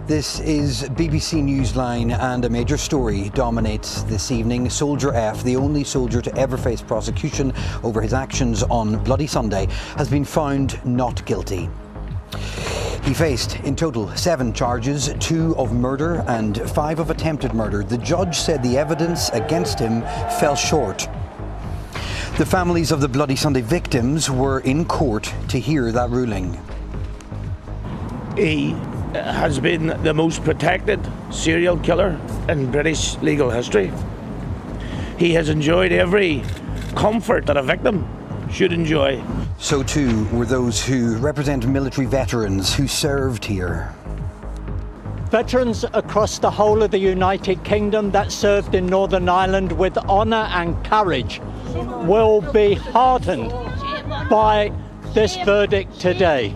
This is BBC Newsline, and a major story dominates this evening. Soldier F, the only soldier to ever face prosecution over his actions on Bloody Sunday, has been found not guilty. He faced in total 7 charges, 2 of murder and 5 of attempted murder. The judge said the evidence against him fell short. The families of the Bloody Sunday victims were in court to hear that ruling. He has been the most protected serial killer in British legal history. He has enjoyed every comfort that a victim should enjoy. So too were those who represent military veterans who served here. Veterans across the whole of the United Kingdom that served in Northern Ireland with honour and courage will be heartened by this verdict today.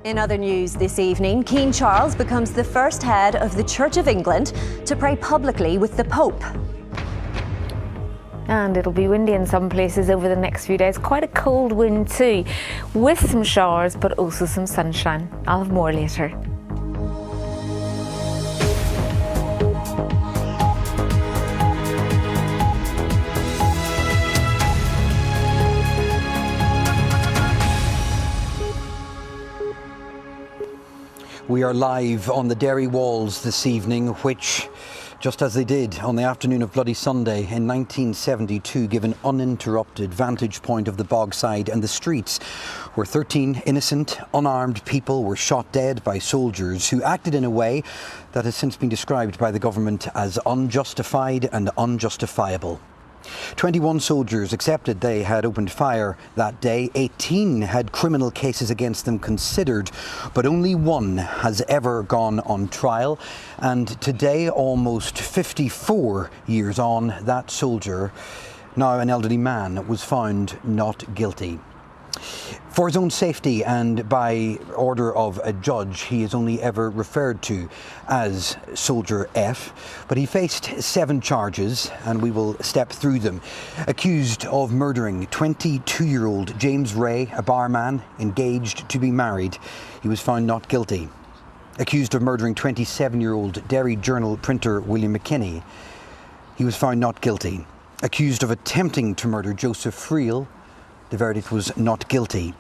In other news this evening, King Charles becomes the first head of the Church of England to pray publicly with the Pope. And it'll be windy in some places over the next few days. Quite a cold wind too, with some showers but also some sunshine. I'll have more later. We are live on the Derry walls this evening, which, just as they did on the afternoon of Bloody Sunday in 1972, give an uninterrupted vantage point of the bogside and the streets, where 13 innocent, unarmed people were shot dead by soldiers who acted in a way that has since been described by the government as unjustified and unjustifiable. 21 soldiers accepted they had opened fire that day. 18 had criminal cases against them considered, but only 1 has ever gone on trial. And today, almost 54 years on, that soldier, now an elderly man, was found not guilty. For his own safety and by order of a judge, he is only ever referred to as Soldier F, but he faced 7 charges, and we will step through them. Accused of murdering 22-year-old James Ray, a barman engaged to be married, he was found not guilty. Accused of murdering 27-year-old Derry Journal printer William McKinney, he was found not guilty. Accused of attempting to murder Joseph Friel, the verdict was not guilty.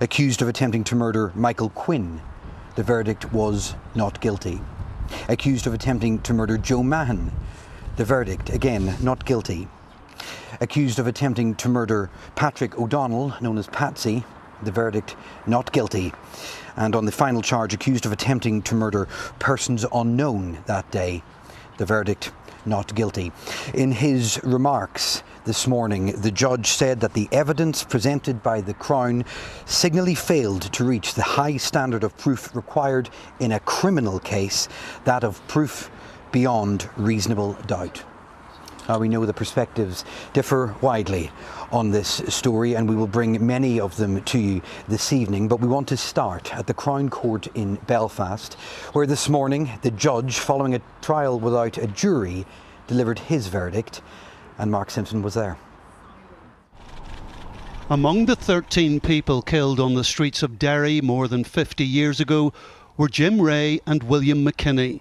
Accused of attempting to murder Michael Quinn, the verdict was not guilty. Accused of attempting to murder Joe Mahon, the verdict, again, not guilty. Accused of attempting to murder Patrick O'Donnell, known as Patsy, the verdict, not guilty. And on the final charge, accused of attempting to murder persons unknown that day, the verdict, not guilty. In his remarks this morning, the judge said that the evidence presented by the Crown signally failed to reach the high standard of proof required in a criminal case, that of proof beyond reasonable doubt. Now, we know the perspectives differ widely on this story, and we will bring many of them to you this evening, but we want to start at the Crown Court in Belfast, where this morning the judge, following a trial without a jury, delivered his verdict, and Mark Simpson was there. Among the 13 people killed on the streets of Derry more than 50 years ago were Jim Ray and William McKinney.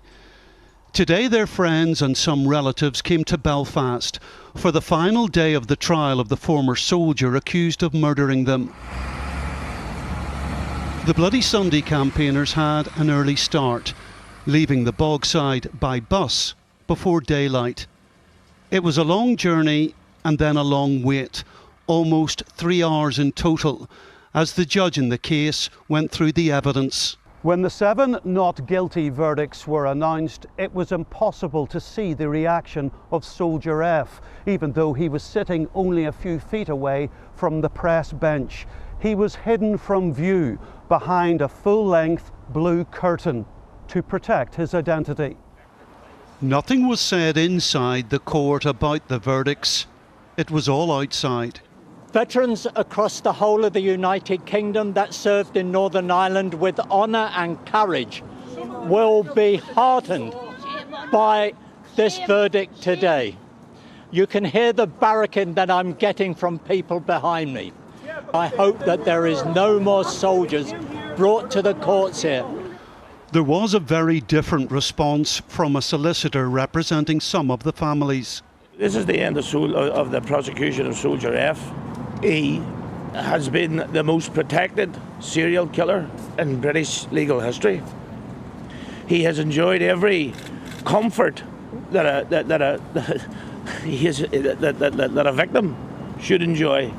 Today their friends and some relatives came to Belfast for the final day of the trial of the former soldier accused of murdering them. The Bloody Sunday campaigners had an early start, leaving the bogside by bus before daylight. It was a long journey and then a long wait, almost 3 hours in total, as the judge in the case went through the evidence. When the 7 not guilty verdicts were announced, it was impossible to see the reaction of Soldier F, even though he was sitting only a few feet away from the press bench. He was hidden from view behind a full-length blue curtain to protect his identity. Nothing was said inside the court about the verdicts. It was all outside. Veterans across the whole of the United Kingdom that served in Northern Ireland with honour and courage will be heartened by this verdict today. You can hear the barricade that I'm getting from people behind me. I hope that there is no more soldiers brought to the courts here. There was a very different response from a solicitor representing some of the families. This is the end of the prosecution of Soldier F. He has been the most protected serial killer in British legal history. He has enjoyed every comfort that a victim should enjoy.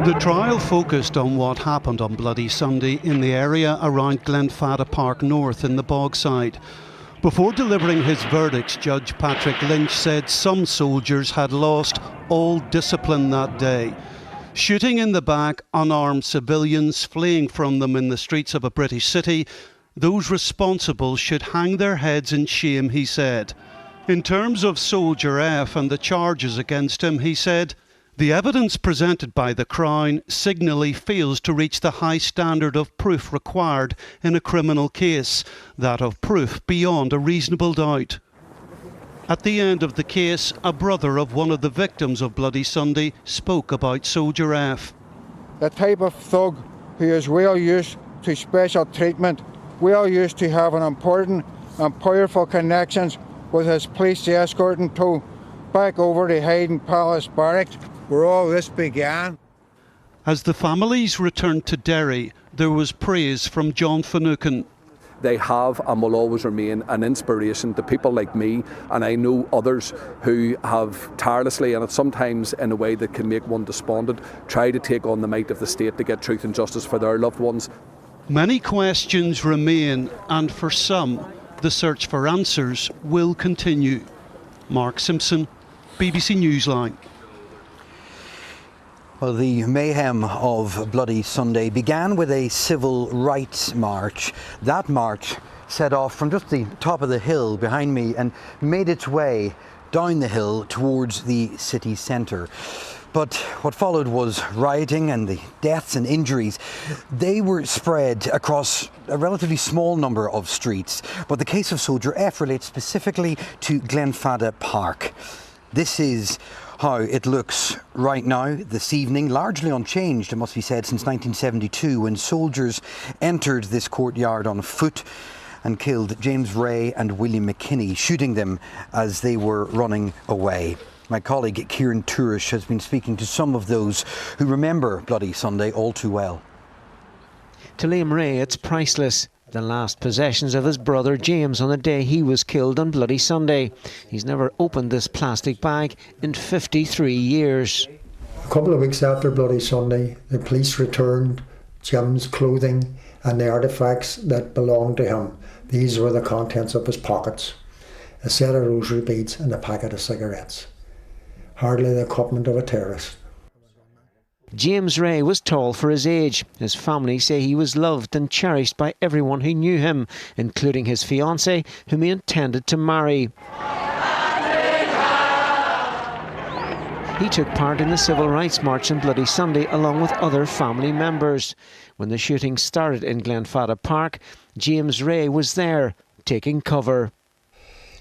The trial focused on what happened on Bloody Sunday in the area around Glenfadda Park North in the Bogside. Before delivering his verdicts, Judge Patrick Lynch said some soldiers had lost all discipline that day. Shooting in the back unarmed civilians, fleeing from them in the streets of a British city, those responsible should hang their heads in shame, he said. In terms of Soldier F and the charges against him, he said, the evidence presented by the Crown signally fails to reach the high standard of proof required in a criminal case, that of proof beyond a reasonable doubt. At the end of the case, a brother of one of the victims of Bloody Sunday spoke about Soldier F. The type of thug who is well used to special treatment, well used to having important and powerful connections with his police escorting to back over to Hayden Palace Barracks, where all this began. As the families returned to Derry, there was praise from John Finucane. They have and will always remain an inspiration to people like me, and I know others who have tirelessly, and sometimes in a way that can make one despondent, tried to take on the might of the state to get truth and justice for their loved ones. Many questions remain, and for some, the search for answers will continue. Mark Simpson, BBC Newsline. Well, the mayhem of Bloody Sunday began with a civil rights march. That march set off from just the top of the hill behind me and made its way down the hill towards the city centre. But what followed was rioting, and the deaths and injuries, they were spread across a relatively small number of streets. But the case of Soldier F relates specifically to Glenfadda Park. This is how it looks right now, this evening, largely unchanged, it must be said, since 1972, when soldiers entered this courtyard on foot and killed James Ray and William McKinney, shooting them as they were running away. My colleague Kieran Tourish has been speaking to some of those who remember Bloody Sunday all too well. To Liam Ray, it's priceless. The last possessions of his brother James on the day he was killed on Bloody Sunday. He's never opened this plastic bag in 53 years. A couple of weeks after Bloody Sunday, the police returned Jim's clothing and the artefacts that belonged to him. These were the contents of his pockets: a set of rosary beads and a packet of cigarettes. Hardly the equipment of a terrorist. James Ray was tall for his age. His family say he was loved and cherished by everyone who knew him, including his fiancée, whom he intended to marry. He took part in the Civil Rights March on Bloody Sunday along with other family members. When the shooting started in Glenfadda Park, James Ray was there, taking cover.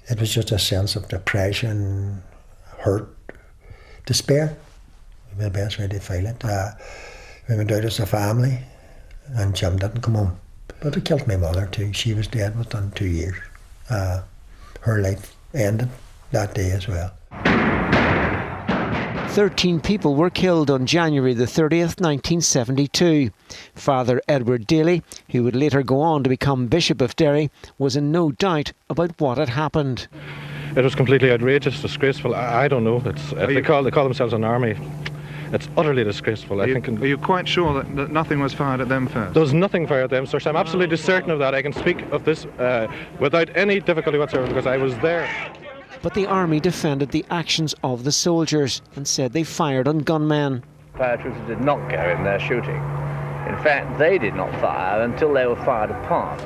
It was just a sense of depression, hurt, despair. The best way to feel it. We went out as a family, and Jim didn't come home. But it killed my mother too. She was dead within 2 years. Her life ended that day as well. 13 people were killed on January the 30th, 1972. Father Edward Daly, who would later go on to become Bishop of Derry, was in no doubt about what had happened. It was completely outrageous, disgraceful. I don't know. They call themselves an army. It's utterly disgraceful. Are you quite sure that nothing was fired at them first? There was nothing fired at them, sir. I'm absolutely certain of that. I can speak of this without any difficulty whatsoever because I was there. But the army defended the actions of the soldiers and said they fired on gunmen. Paratroopers did not go in there shooting. In fact, they did not fire until they were fired upon.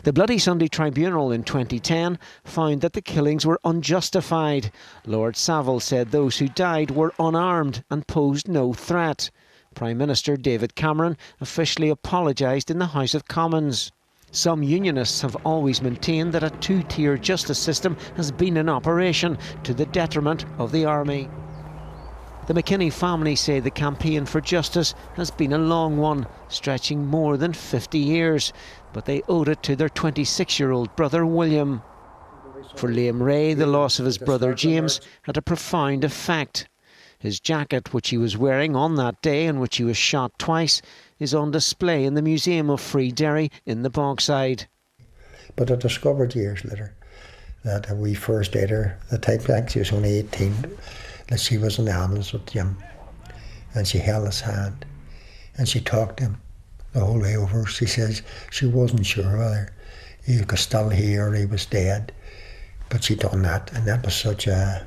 The Bloody Sunday Tribunal in 2010 found that the killings were unjustified. Lord Savile said those who died were unarmed and posed no threat. Prime Minister David Cameron officially apologised in the House of Commons. Some unionists have always maintained that a two-tier justice system has been in operation to the detriment of the army. The McKinney family say the campaign for justice has been a long one, stretching more than 50 years, but they owed it to their 26-year-old brother William. For Liam Ray, the loss of his brother James had a profound effect. His jacket, which he was wearing on that day and which he was shot twice, is on display in the Museum of Free Derry in the Bogside. But I discovered years later that a wee first aider, the type like she was only 18, that she was in the ambulance with Jim, and she held his hand and she talked to him the whole way over. She says she wasn't sure whether he was still here or he was dead, but she done that, and that was such a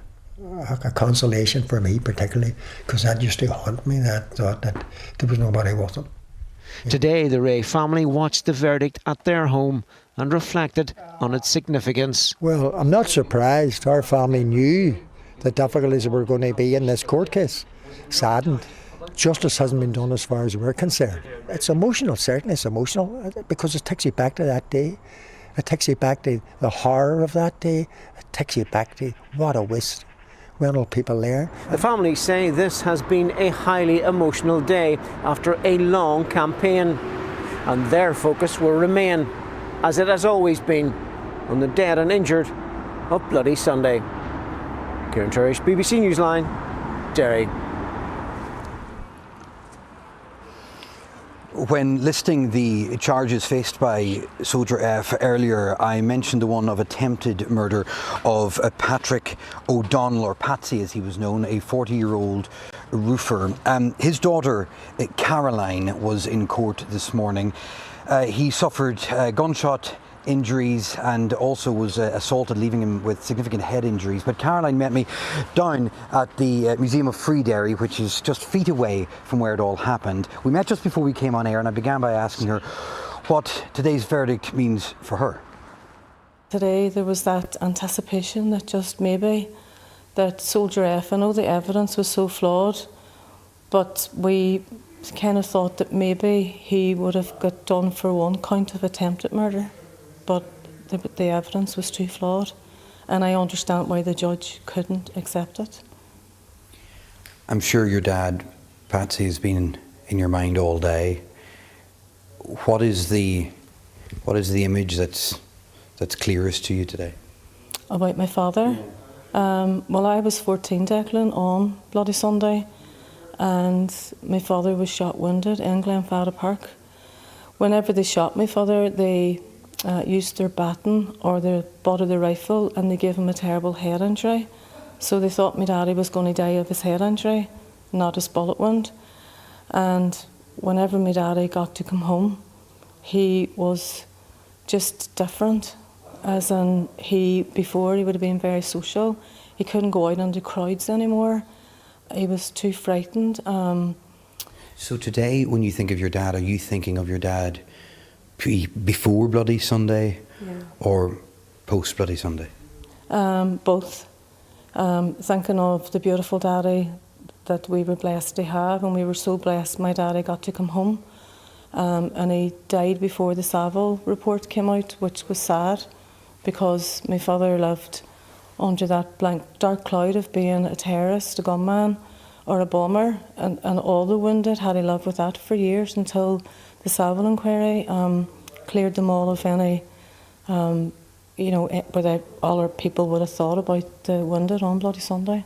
consolation for me, particularly because that used to haunt me, that thought that there was nobody with him. Today the Ray family watched the verdict at their home and reflected on its significance. Well, I'm not surprised. Our family knew the difficulties that were going to be in this court case. Saddened. Justice hasn't been done as far as we're concerned. It's emotional, certainly it's emotional, because it takes you back to that day. It takes you back to the horror of that day. It takes you back to what a waste. When all people there. The family say this has been a highly emotional day after a long campaign, and their focus will remain, as it has always been, on the dead and injured of Bloody Sunday. Kieran Turish, BBC Newsline, Derry. When listing the charges faced by Soldier F earlier, I mentioned the one of attempted murder of Patrick O'Donnell, or Patsy as he was known, a 40-year-old roofer. His daughter, Caroline, was in court this morning. He suffered gunshot injuries and also was assaulted, leaving him with significant head injuries. But Caroline met me down at the Museum of Free Derry, which is just feet away from where it all happened. We met just before we came on air, and I began by asking her what today's verdict means for her. Today there was that anticipation that just maybe that Soldier F, I know the evidence was so flawed, but we kind of thought that maybe he would have got done for one count of attempted murder. But the evidence was too flawed, and I understand why the judge couldn't accept it. I'm sure your dad, Patsy, has been in your mind all day. What is the image that's clearest to you today? About my father? Well, I was 14, Declan, on Bloody Sunday, and my father was shot wounded in Glenfada Park. Whenever they shot my father, they used their baton or their butt of the rifle, and they gave him a terrible head injury. So they thought my daddy was going to die of his head injury, not his bullet wound. And whenever my daddy got to come home, he was just different. As in, before he would have been very social. He couldn't go out into crowds anymore. He was too frightened. So today, when you think of your dad, are you thinking of your dad before Bloody Sunday, or post Bloody Sunday? Both. Thinking of the beautiful daddy that we were blessed to have, and we were so blessed my daddy got to come home. And he died before the Savile report came out, which was sad, because my father lived under that blank dark cloud of being a terrorist, a gunman or a bomber, and all the wounded had he lived with that for years until the Savile inquiry cleared them all of any, whether other people would have thought about the wounded on Bloody Sunday.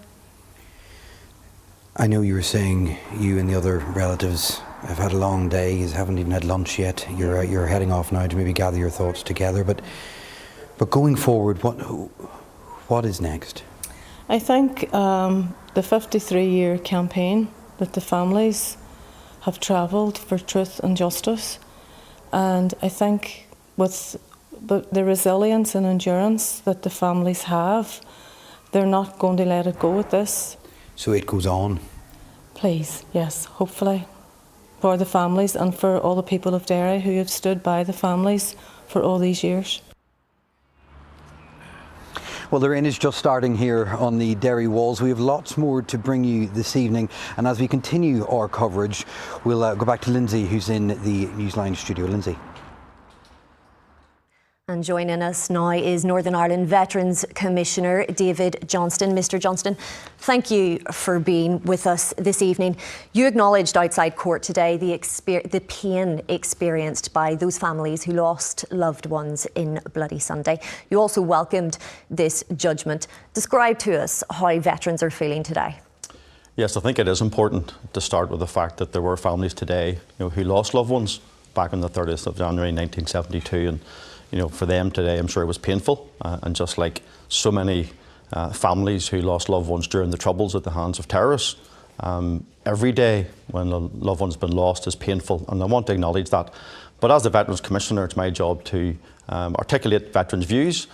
I know you were saying you and the other relatives have had a long day, you haven't even had lunch yet. You're heading off now to maybe gather your thoughts together. But going forward, what is next? I think the 53-year campaign that the families have travelled for truth and justice, and I think with the resilience and endurance that the families have, they're not going to let it go with this. So it goes on? Please, yes, hopefully. For the families and for all the people of Derry who have stood by the families for all these years. Well, the rain is just starting here on the Derry walls. We have lots more to bring you this evening, and as we continue our coverage, we'll go back to Lindsay, who's in the Newsline studio. Lindsay. And joining us now is Northern Ireland Veterans Commissioner David Johnston. Mr. Johnston, thank you for being with us this evening. You acknowledged outside court today the pain experienced by those families who lost loved ones in Bloody Sunday. You also welcomed this judgment. Describe to us how veterans are feeling today. Yes, I think it is important to start with the fact that there were families today, who lost loved ones back on the 30th of January 1972, and for them today, I'm sure it was painful, and just like so many families who lost loved ones during the Troubles at the hands of terrorists, every day when a loved one's been lost is painful, and I want to acknowledge that. But as the Veterans Commissioner, it's my job to articulate veterans' views,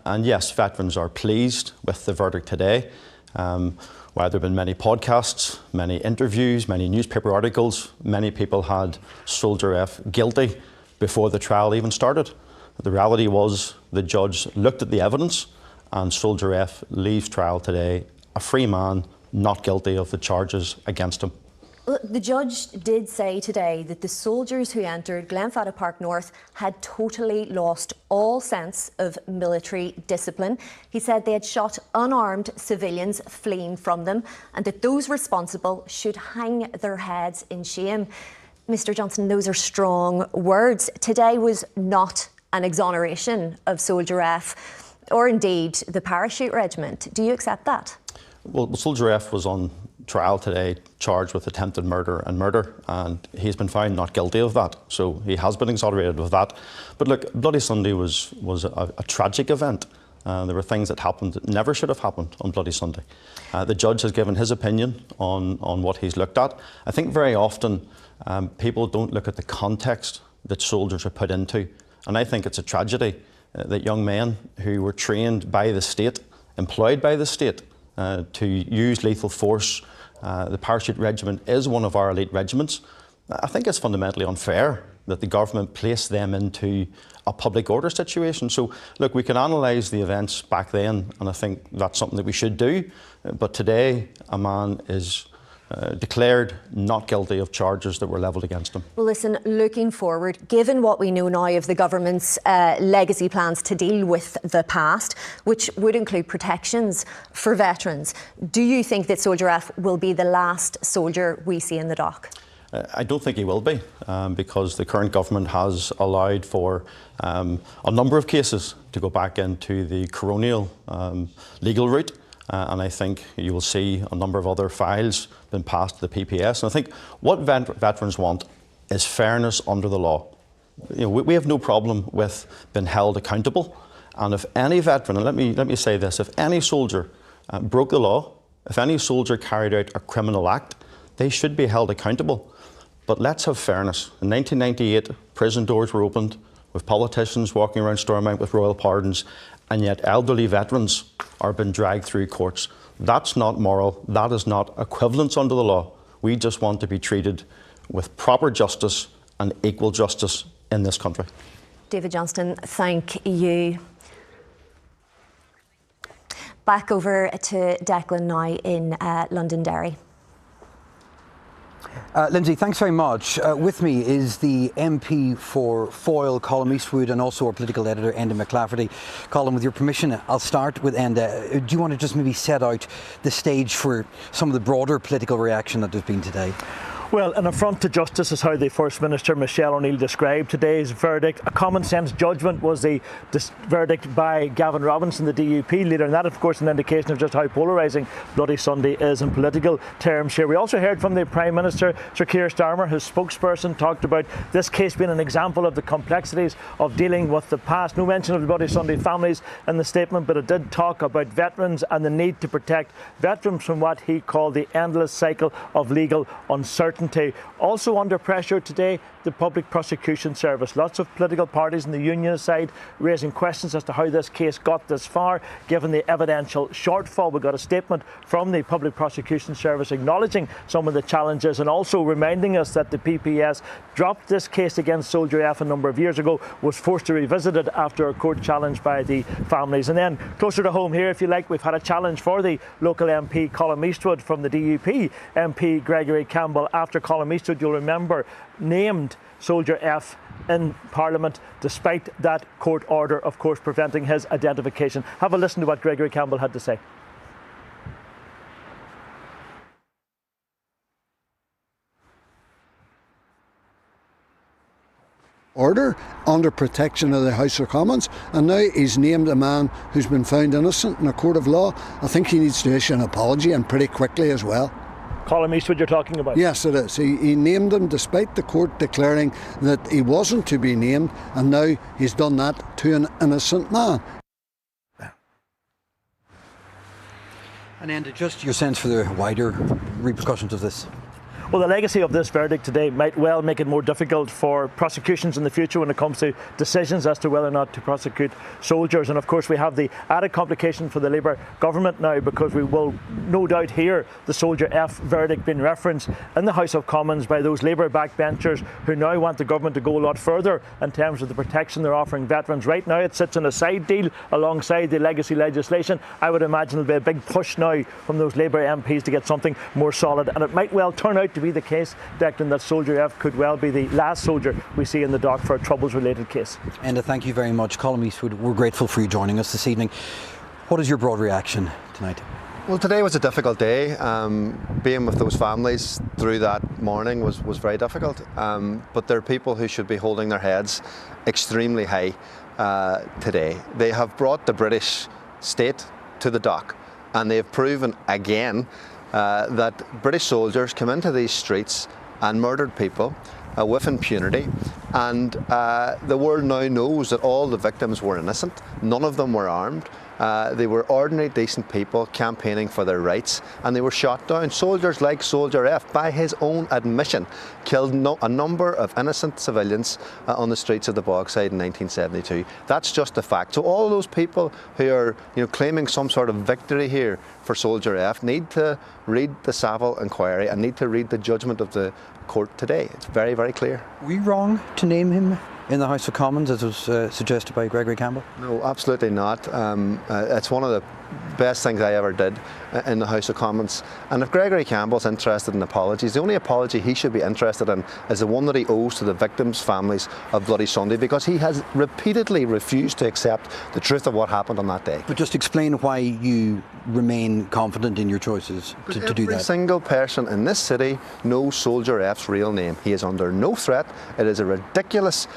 and yes, veterans are pleased with the verdict today. While there have been many podcasts, many interviews, many newspaper articles, many people had Soldier F guilty before the trial even started. The reality was the judge looked at the evidence and Soldier F leaves trial today a free man, not guilty of the charges against him. The judge did say today that the soldiers who entered Glenfadda Park North had totally lost all sense of military discipline. He said they had shot unarmed civilians fleeing from them and that those responsible should hang their heads in shame. Mr. Johnston, those are strong words. Today was not an exoneration of Soldier F or indeed the parachute regiment. Do you accept that? Well, Soldier F was on trial today charged with attempted murder, and he's been found not guilty of that, so he has been exonerated of that. But look, Bloody Sunday was a tragic event. There were things that happened that never should have happened on Bloody Sunday. The judge has given his opinion on what he's looked at. I think very often people don't look at the context that soldiers are put into, and I think it's a tragedy that young men who were trained by the state, employed by the state, to use lethal force. The parachute regiment is one of our elite regiments. I think it's fundamentally unfair that the government placed them into a public order situation. So, look, we can analyse the events back then, and I think that's something that we should do. But today, a man is declared not guilty of charges that were levelled against him. Well, listen, looking forward, given what we know now of the government's legacy plans to deal with the past, which would include protections for veterans, do you think that Soldier F will be the last soldier we see in the dock? I don't think he will be, because the current government has allowed for a number of cases to go back into the coronial legal route. And I think you will see a number of other files being passed to the PPS. And I think what veterans want is fairness under the law. We have no problem with being held accountable. And if any veteran, and let me say this, if any soldier broke the law, if any soldier carried out a criminal act, they should be held accountable. But let's have fairness. In 1998, prison doors were opened with politicians walking around Stormont with royal pardons, and yet elderly veterans are being dragged through courts. That's not moral. That is not equivalence under the law. We just want to be treated with proper justice and equal justice in this country. David Johnston, thank you. Back over to Declan now in Londonderry. Lindsay, thanks very much. With me is the MP for Foyle, Colin Eastwood, and also our political editor, Enda McLafferty. Colin, with your permission, I'll start with Enda. Do you want to just maybe set out the stage for some of the broader political reaction that there's been today? Well, an affront to justice is how the First Minister, Michelle O'Neill, described today's verdict. A common-sense judgment was the verdict by Gavin Robinson, the DUP leader, and that, of course, an indication of just how polarising Bloody Sunday is in political terms here. We also heard from the Prime Minister, Sir Keir Starmer, whose spokesperson talked about this case being an example of the complexities of dealing with the past. No mention of the Bloody Sunday families in the statement, but it did talk about veterans and the need to protect veterans from what he called the endless cycle of legal uncertainty. Also under pressure today, the Public Prosecution Service. Lots of political parties on the union side raising questions as to how this case got this far, given the evidential shortfall. We got a statement from the Public Prosecution Service acknowledging some of the challenges and also reminding us that the PPS dropped this case against Soldier F a number of years ago, was forced to revisit it after a court challenge by the families. And then closer to home here, if you like, we've had a challenge for the local MP Colin Eastwood from the DUP, MP Gregory Campbell, after Colin Eastwood, you'll remember, named Soldier F in Parliament, despite that court order, of course, preventing his identification. Have a listen to what Gregory Campbell had to say. Order under protection of the House of Commons, and now he's named a man who's been found innocent in a court of law. I think he needs to issue an apology, and pretty quickly as well. Colin Eastwood you're talking about? Yes, it is. He named him despite the court declaring that he wasn't to be named, and now he's done that to an innocent man. And Enda, just your sense for the wider repercussions of this? Well, the legacy of this verdict today might well make it more difficult for prosecutions in the future when it comes to decisions as to whether or not to prosecute soldiers. And of course, we have the added complication for the Labour government now, because we will no doubt hear the Soldier F verdict being referenced in the House of Commons by those Labour backbenchers who now want the government to go a lot further in terms of the protection they're offering veterans. Right now, it sits in a side deal alongside the legacy legislation. I would imagine there'll be a big push now from those Labour MPs to get something more solid. And it might well turn out to be the case, Declan, that Soldier F could well be the last soldier we see in the dock for a Troubles-related case. Enda, thank you very much. Colin Eastwood, we're grateful for you joining us this evening. What is your broad reaction tonight? Well, today was a difficult day. Being with those families through that morning was very difficult. But there are people who should be holding their heads extremely high today. They have brought the British state to the dock, and they have proven again that British soldiers come into these streets and murdered people with impunity, and the world now knows that all the victims were innocent. None of them were armed. They were ordinary, decent people campaigning for their rights, and they were shot down. Soldiers like Soldier F, by his own admission, killed a number of innocent civilians on the streets of the Bogside in 1972. That's just a fact. So all those people who are claiming some sort of victory here for Soldier F need to read the Savile inquiry and need to read the judgment of the court today. It's very, very clear. Were you wrong to name him in the House of Commons, as was suggested by Gregory Campbell? No, absolutely not. It's one of the best things I ever did in the House of Commons. And if Gregory Campbell's interested in apologies, the only apology he should be interested in is the one that he owes to the victims' families of Bloody Sunday, because he has repeatedly refused to accept the truth of what happened on that day. But just explain why you remain confident in your choices to do that. Every single person in this city knows Soldier F's real name. He is under no threat. It is a ridiculous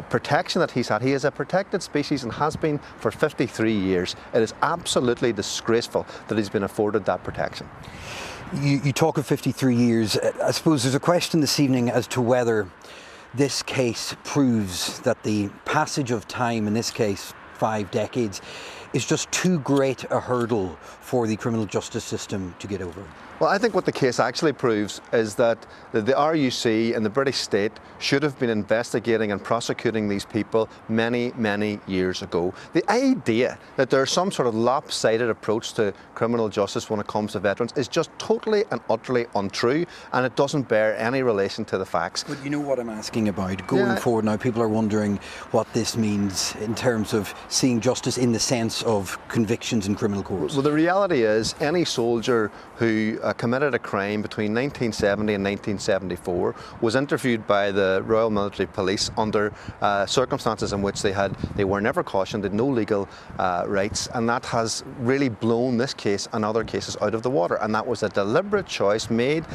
protection that he's had. He is a protected species and has been for 53 years. It is absolutely disgraceful that he's been afforded that protection. You talk of 53 years. I suppose there's a question this evening as to whether this case proves that the passage of time, in this case 5 decades, is just too great a hurdle for the criminal justice system to get over. Well, I think what the case actually proves is that the RUC and the British state should have been investigating and prosecuting these people many, many years ago. The idea that there's some sort of lopsided approach to criminal justice when it comes to veterans is just totally and utterly untrue, and it doesn't bear any relation to the facts. But you know what I'm asking about going forward now. People are wondering what this means in terms of seeing justice in the sense of convictions in criminal courts. Well, the reality is any soldier who committed a crime between 1970 and 1974 was interviewed by the Royal Military Police under circumstances in which they were never cautioned, had no legal rights, and that has really blown this case and other cases out of the water, and that was a deliberate choice made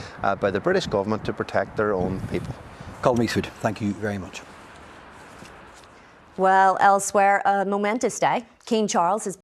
by the British government to protect their own people. Colin Eastwood, thank you very much. Well, elsewhere, a momentous day. King Charles has